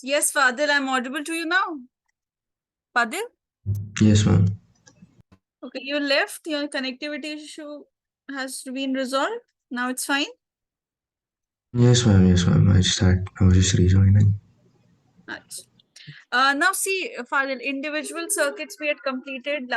Yes, Fadil, I'm audible to you now. Fadil? Yes, ma'am. Okay, you left. Your connectivity issue has been resolved. Now it's fine. Yes, ma'am. Yes, ma'am. I was just rejoining. Nice. Now see, Fadil, individual circuits we had completed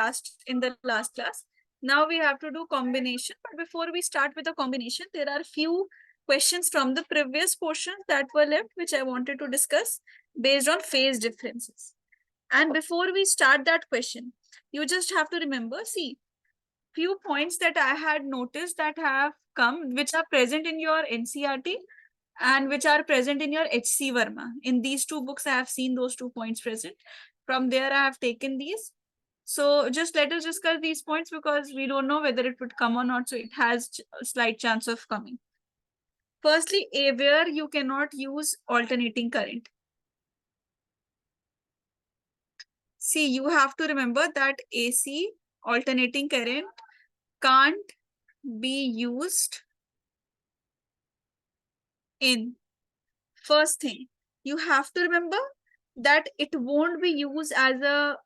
in the last class. Now we have to do combination. But before we start with the combination, there are few questions from the previous portions that were left, which I wanted to discuss based on phase differences. And before we start that question, you just have to remember, see, few points that I had noticed that have come, which are present in your NCRT and which are present in your HC Verma. In these two books, I have seen those 2 points present. From there, I have taken these. So just let us discuss these points because we don't know whether it would come or not. So it has a slight chance of coming. Firstly, where you cannot use alternating current. See, you have to remember that AC alternating current can't be used in. First thing, you have to remember that it won't be used as a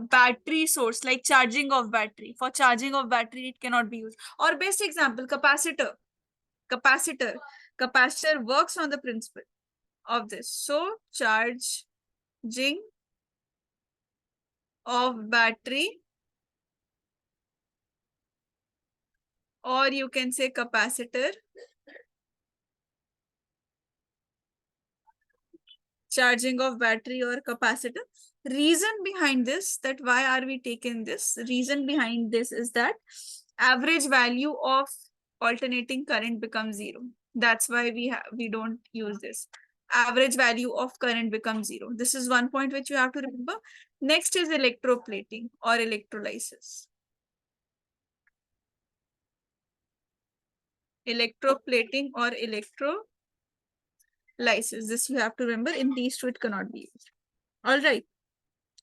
battery source, like charging of battery. For charging of battery, it cannot be used. Or best example, capacitor. Capacitor. Capacitor works on the principle of this. So charging of battery, or you can say capacitor, charging of battery or capacitor. Reason behind this, that why are we taking this? Reason behind this is that average value of alternating current becomes 0. That's why we don't use this. Average value of current becomes 0. This is one point which you have to remember. Next is electroplating or electrolysis. Electroplating or electrolysis. This you have to remember. In these two, it cannot be used. All right.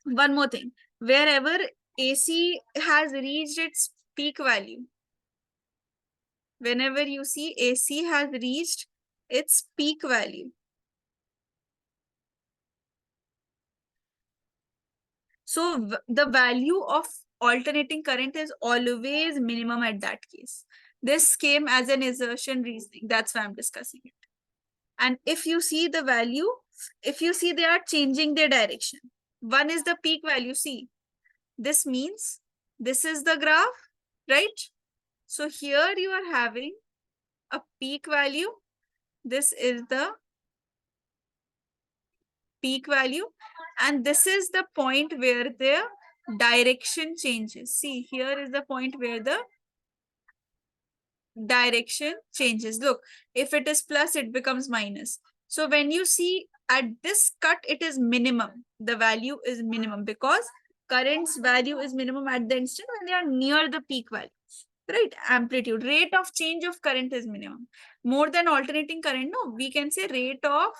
One more thing. Wherever AC has reached its peak value, whenever you see AC has reached its peak value, so the value of alternating current is always minimum at that case. This came as an assertion reasoning. That's why I'm discussing it. And if you see the value, if you see they are changing their direction. One is the peak value. See, this means this is the graph, right? So here you are having a peak value. This is the peak value. And this is the point where the direction changes. See, here is the point where the direction changes. Look, if it is plus, it becomes minus. So when you see at this cut, it is minimum. The value is minimum because current's value is minimum at the instant when they are near the peak value. Right? Amplitude, rate of change of current is minimum. More than alternating current, no, we can say rate of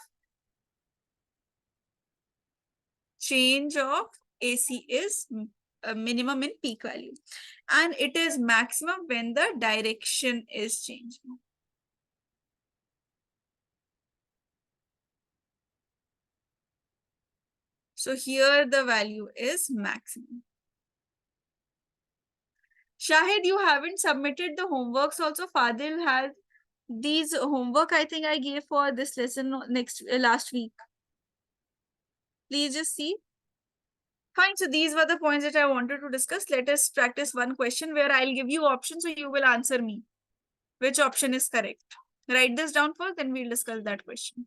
change of AC is a minimum in peak value. And it is maximum when the direction is changing. So here the value is maximum. Shahid, you haven't submitted the homeworks also. Fadil has these homework I think I gave for this lesson last week. Please just see. Fine, so these were the points that I wanted to discuss. Let us practice one question where I'll give you options so you will answer me. Which option is correct? Write this down first, then we'll discuss that question.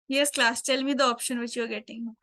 Yes, class. Tell me the option which you're getting.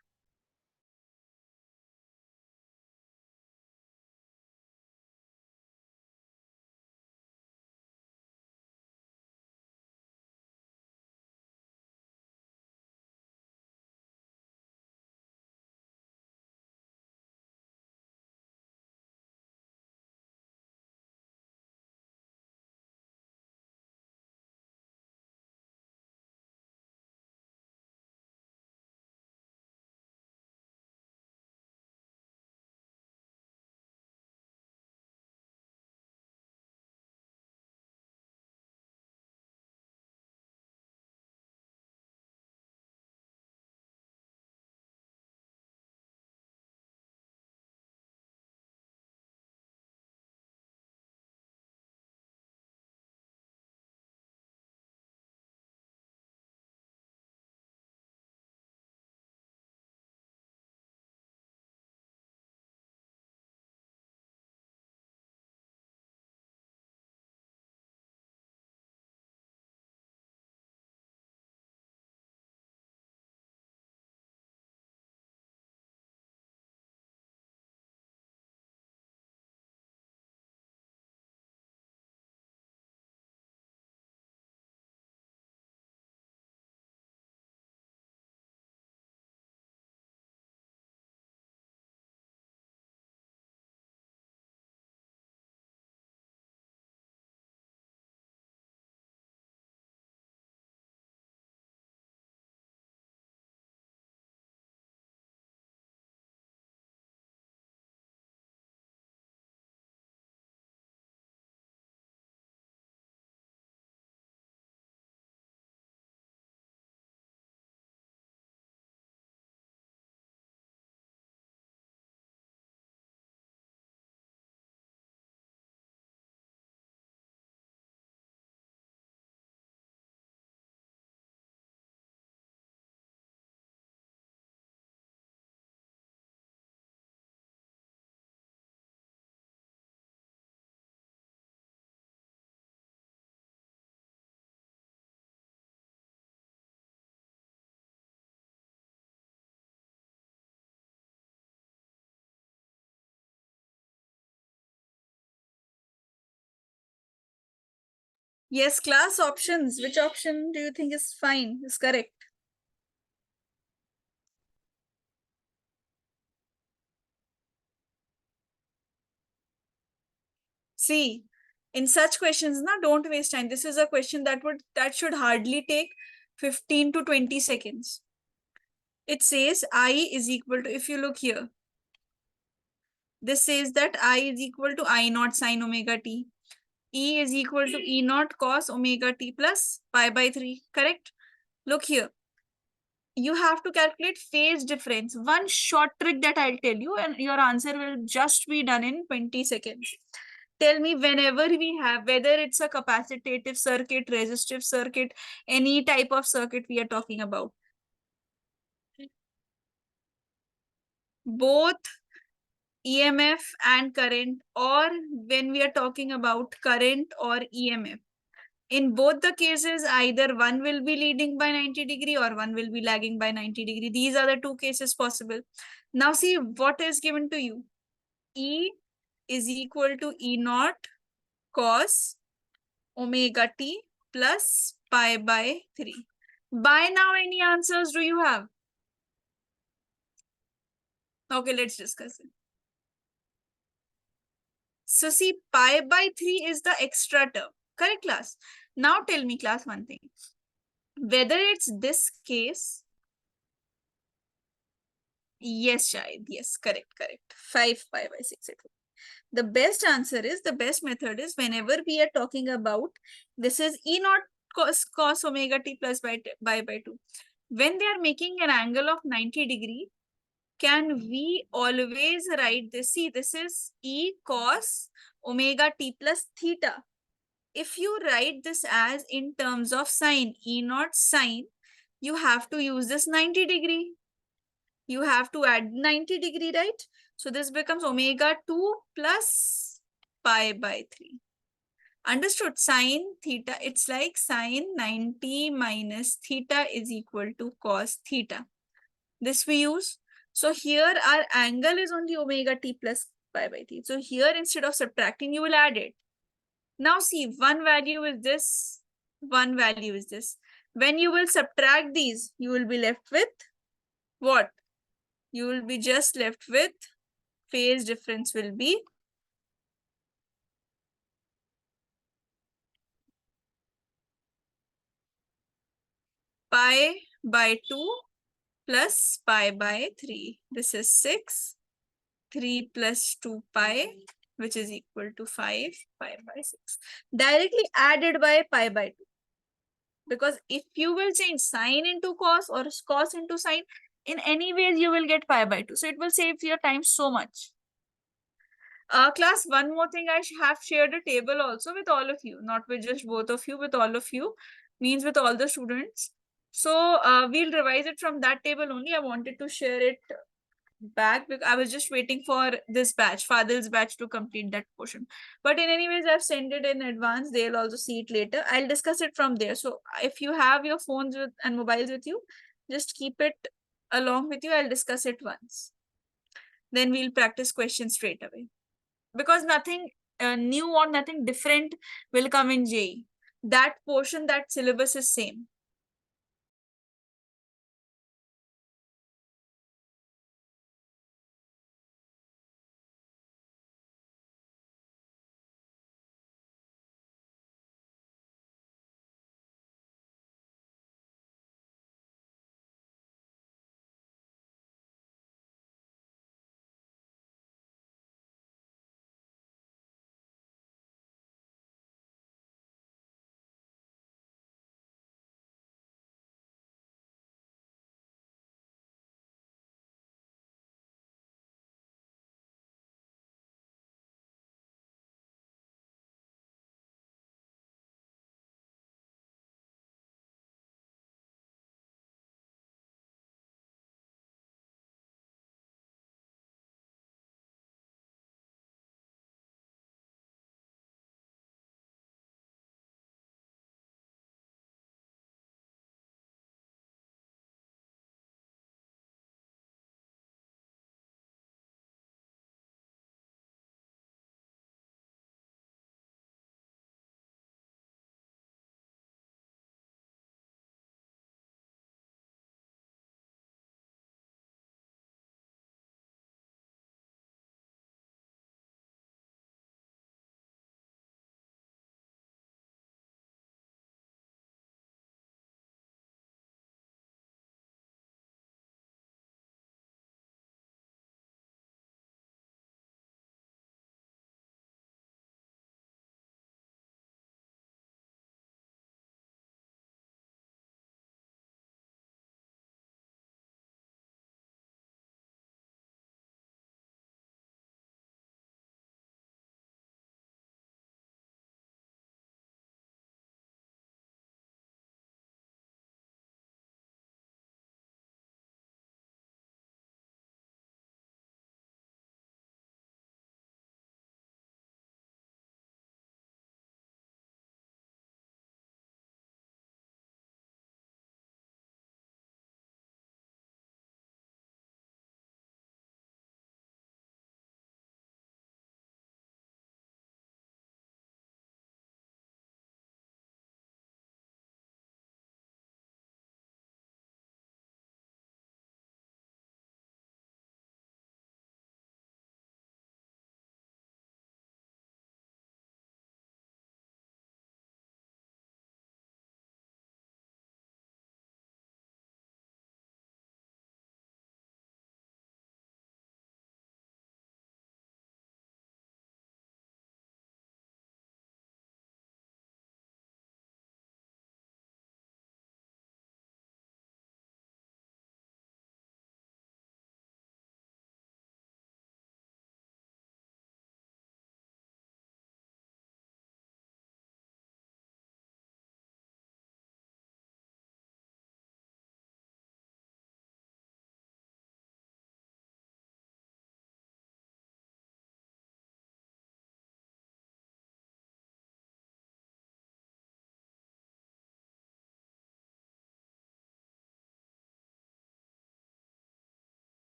Yes, class options. Which option do you think is fine, is correct? See, in such questions, na, don't waste time. This is a question that should hardly take 15 to 20 seconds. It says I is equal to, if you look here, this says that I is equal to I naught sine omega t. E is equal to E naught cos omega t plus pi by 3. Correct? Look here. You have to calculate phase difference. One short trick that I'll tell you, and your answer will just be done in 20 seconds. Tell me, whenever we have, whether it's a capacitive circuit, resistive circuit, any type of circuit we are talking about, both EMF and current, or when we are talking about current or EMF, in both the cases, either one will be leading by 90 degree or one will be lagging by 90 degree. These are the two cases possible. Now see what is given to you. E is equal to E naught cos omega t plus pi by 3. By now, any answers do you have? Okay, let's discuss it. So see, pi by 3 is the extra term. Correct, class? Now tell me, class, one thing. Whether it's this case, yes, Shahid, yes, correct, correct. 5 pi by 6. The best answer is, the best method is, whenever we are talking about, this is E naught cos omega t plus by 2. When they are making an angle of 90 degree, can we always write this? See, this is E cos omega t plus theta. If you write this as in terms of sine, E naught sine, you have to use this 90 degree. You have to add 90 degree, right? So this becomes omega 2 plus pi by 3. Understood? Sine theta, it's like sine 90 minus theta is equal to cos theta. This we use. So here our angle is only omega t plus pi by t. So here instead of subtracting, you will add it. Now see, one value is this, one value is this. When you will subtract these, you will be left with what? You will be just left with phase difference will be pi by 2 plus pi by 3. This is 6. 3 plus 2 pi, which is equal to 5 pi by 6. Directly added by pi by 2. Because if you will change sine into cos or cos into sine, in any ways you will get pi by 2. So it will save your time so much. Class, one more thing, I have shared a table also with all of you, not with just both of you, with all of you, means with all the students. So we'll revise it from that table only. I wanted to share it back because I was just waiting for this batch, Fadil's batch, to complete that portion. But in any ways, I've sent it in advance. They'll also see it later. I'll discuss it from there. So if you have your phones with and mobiles with you, just keep it along with you. I'll discuss it once. Then we'll practice questions straight away. Because nothing new or nothing different will come in JEE. That portion, that syllabus is same.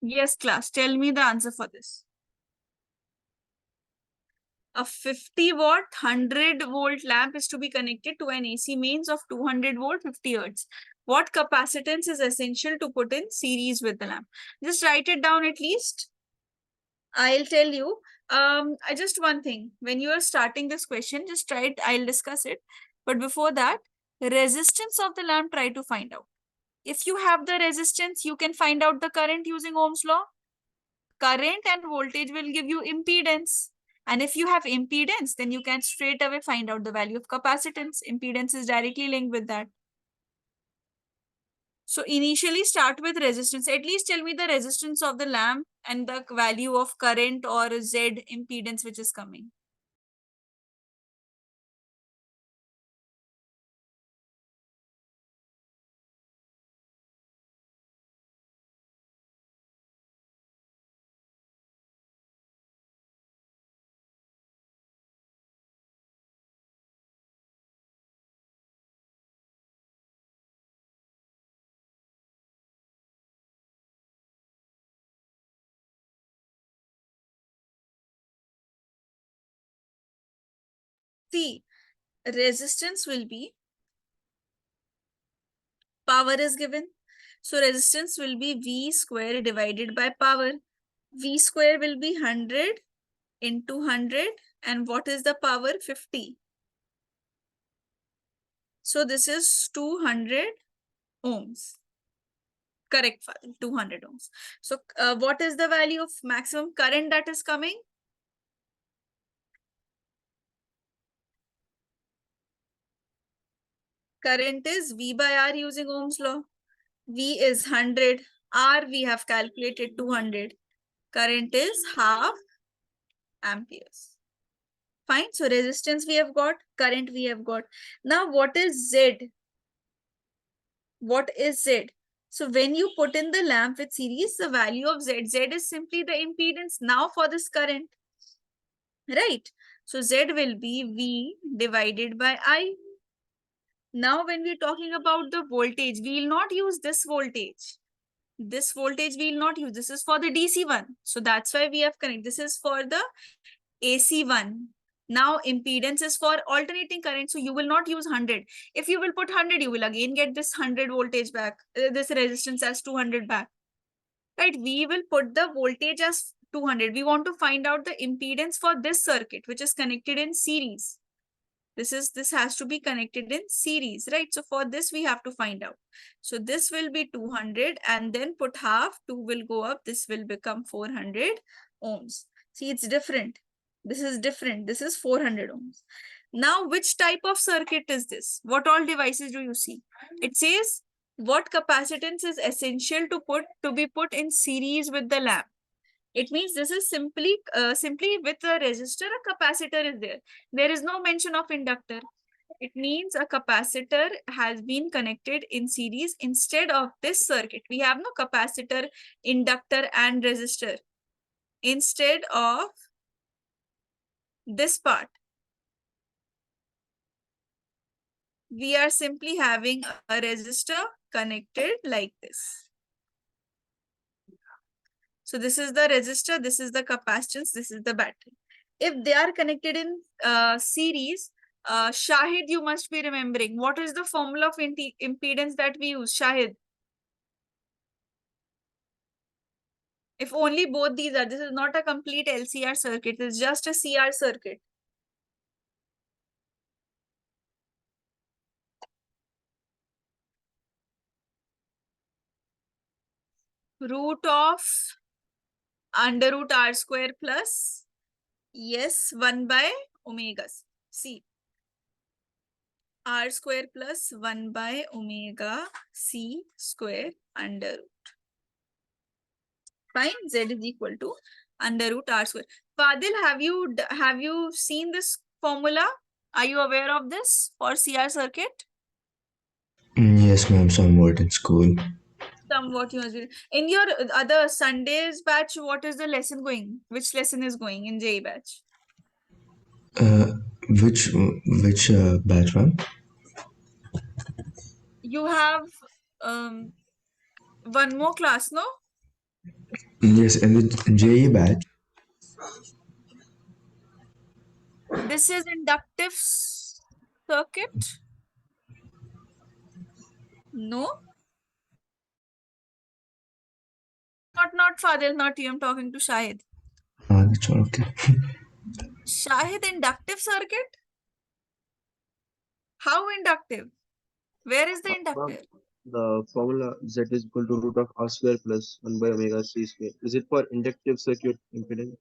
Yes, class. Tell me the answer for this. A 50-watt 100-volt lamp is to be connected to an AC mains of 200-volt 50 hertz. What capacitance is essential to put in series with the lamp? Just write it down at least. I'll tell you. I just one thing. When you are starting this question, just try it. I'll discuss it. But before that, resistance of the lamp, try to find out. If you have the resistance, you can find out the current using Ohm's law. Current and voltage will give you impedance. And if you have impedance, then you can straight away find out the value of capacitance. Impedance is directly linked with that. So initially start with resistance. At least tell me the resistance of the lamp and the value of current or Z impedance which is coming. See, resistance will be, power is given. So resistance will be V square divided by power. V square will be 100 into 100. And what is the power? 50. So this is 200 ohms. Correct, Fadil, 200 ohms. So what is the value of maximum current that is coming? Current is V by R using Ohm's law. V is 100. R we have calculated 200. Current is half amperes. Fine. So resistance we have got, current we have got. Now what is Z? What is Z? So when you put in the lamp with series, the value of Z, Z is simply the impedance now for this current. Right? So Z will be V divided by I. Now when we're talking about the voltage, we will not use this voltage. This voltage we will not use. This is for the DC one. So that's why we have connected. This is for the AC one. Now impedance is for alternating current. So you will not use 100. If you will put 100, you will again get this 100 voltage back. This resistance as 200 back. Right? We will put the voltage as 200. We want to find out the impedance for this circuit, which is connected in series. This has to be connected in series, right? So for this we have to find out. So this will be 200 and then put half, 2 will go up, this will become 400 ohms. See, it's different. This is different. This is 400 ohms. Now, which type of circuit is this? What all devices do you see? It says what capacitance is essential to be put in series with the lamp. It means this is simply with a resistor, a capacitor is there. There is no mention of inductor. It means a capacitor has been connected in series instead of this circuit. We have no capacitor, inductor, and resistor. Instead of this part, we are simply having a resistor connected like this. So this is the resistor, this is the capacitance, this is the battery. If they are connected in series, Shahid, you must be remembering. What is the formula of impedance that we use, Shahid? If only both these are, this is not a complete LCR circuit, it's just a CR circuit. Root of under root R square plus, yes, 1 by omega C. R square plus 1 by omega C square under root. Fine, Z is equal to under root R square. Fadil, have you seen this formula? Are you aware of this for CR circuit? Yes, ma'am, somewhat in school. Somewhat you must be. In your other Sundays batch, what is the lesson going? Which lesson is going in JEE batch? Uh, which batch, ma'am? You have um one more class, no? Yes, in the JEE batch. This is inductive circuit. No, not Fadil, not you. I'm talking to Shahid. That's all okay. Shahid, inductive circuit? How inductive? Where is the Ma'am, inductive? the formula Z is equal to root of R square plus 1 by omega C square. Is it for inductive circuit impedance?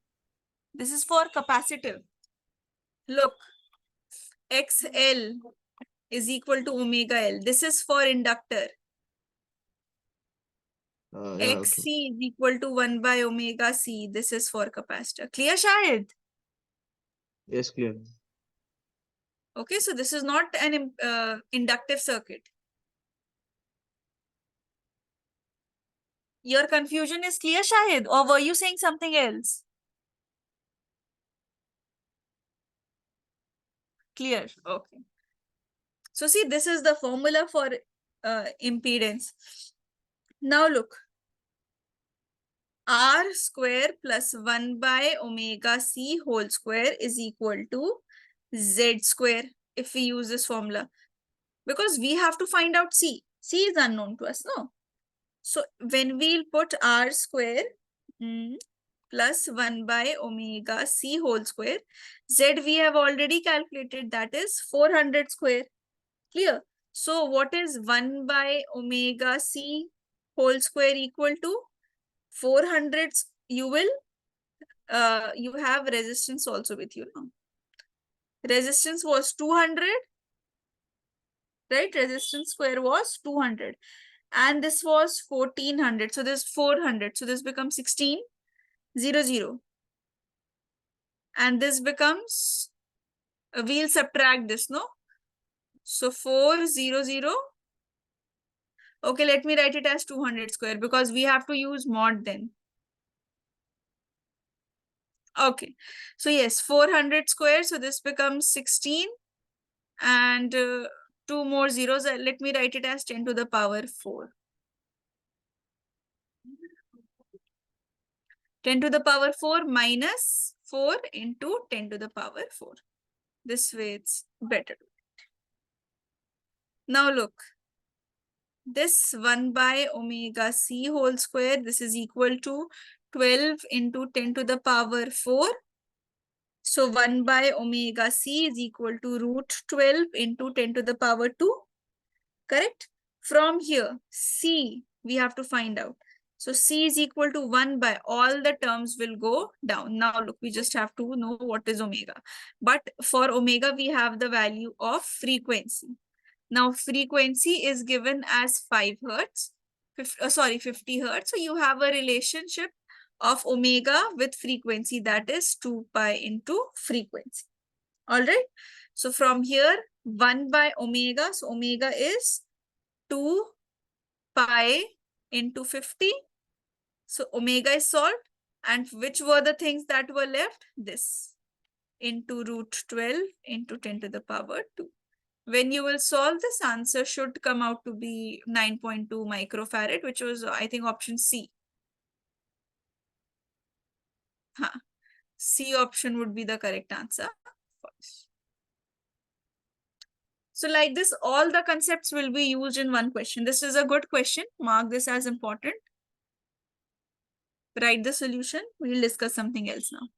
This is for capacitive. Look, XL is equal to omega L. This is for inductor. Yeah, okay. XC is equal to 1 by omega C. This is for capacitor. Clear, Shahid? Yes, clear. Okay, so this is not an inductive circuit. Your confusion is clear, Shahid? Or were you saying something else? Clear. Okay. So see, this is the formula for impedance. Now look, R square plus 1 by omega C whole square is equal to Z square if we use this formula. Because we have to find out C. C is unknown to us, no? So when we'll put R square plus 1 by omega C whole square, Z we have already calculated, that is 400 square. Clear? So what is 1 by omega C whole square equal to? 400. You will, you have resistance also with you now. Resistance was 200, right? Resistance square was 200. And this was 1400. So this 400. So this becomes 1600. And this becomes, we'll subtract this, no? So 400. Okay, let me write it as 200 square because we have to use mod then. Okay, so yes, 400 square. So this becomes 16 and two more zeros. Let me write it as 10 to the power 4. 10 to the power 4 minus 4 into 10 to the power 4. This way it's better. Now look, this 1 by omega C whole square, this is equal to 12 into 10 to the power 4. So 1 by omega C is equal to root 12 into 10 to the power 2. Correct? From here, C, we have to find out. So C is equal to 1 by, all the terms will go down. Now look, we just have to know what is omega. But for omega, we have the value of frequency. Now frequency is given as 5 hertz, 50 hertz. So you have a relationship of omega with frequency, that is 2 pi into frequency. All right. So from here, 1 by omega. So omega is 2 pi into 50. So omega is solved. And which were the things that were left? This into root 12 into 10 to the power 2. When you will solve this, answer should come out to be 9.2 microfarad, which was, I think, option C. Huh. C option would be the correct answer. So like this, all the concepts will be used in one question. This is a good question. Mark this as important. Write the solution. We'll discuss something else now.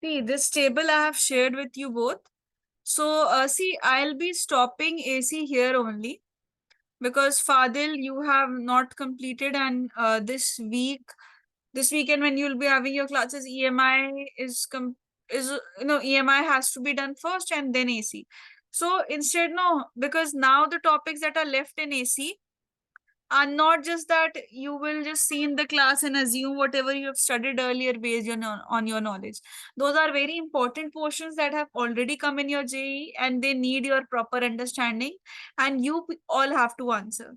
See, this table I have shared with you both. So, see, I'll be stopping AC here only because Fadil, you have not completed, and this weekend when you'll be having your classes, EMI is EMI has to be done first and then AC. So instead, no, because now the topics that are left in AC are not just that you will just see in the class and assume whatever you have studied earlier based on your knowledge. Those are very important portions that have already come in your JEE and they need your proper understanding, and all have to answer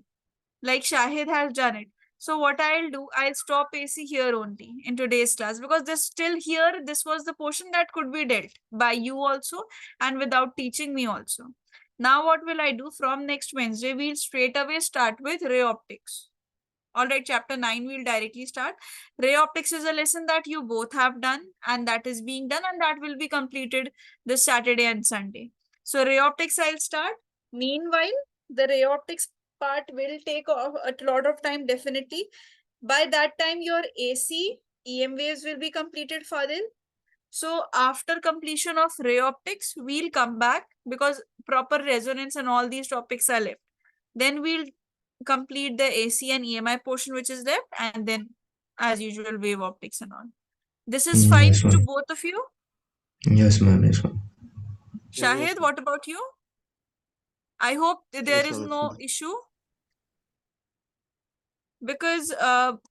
like Shahid has done it. So what I'll do, I'll stop AC here only in today's class because this still here, this was the portion that could be dealt by you also and without teaching me also. Now what will I do? From next Wednesday, we'll straight away start with ray optics. All right, chapter 9 we'll directly start. Ray optics is a lesson that you both have done and that is being done and that will be completed this Saturday and Sunday. So ray optics I'll start. Meanwhile, the ray optics part will take off a lot of time definitely. By that time, your AC, EM waves will be completed, Fadil. So after completion of ray optics, we'll come back because proper resonance and all these topics are left. Then we'll complete the AC and EMI portion which is left, and then as usual wave optics and all. This is fine Yes, to ma'am. both of you. Yes, ma'am. Yes, ma'am. Yeah, yes, Shahid, ma'am. what about you? I hope there Yes, is ma'am, no absolutely. issue because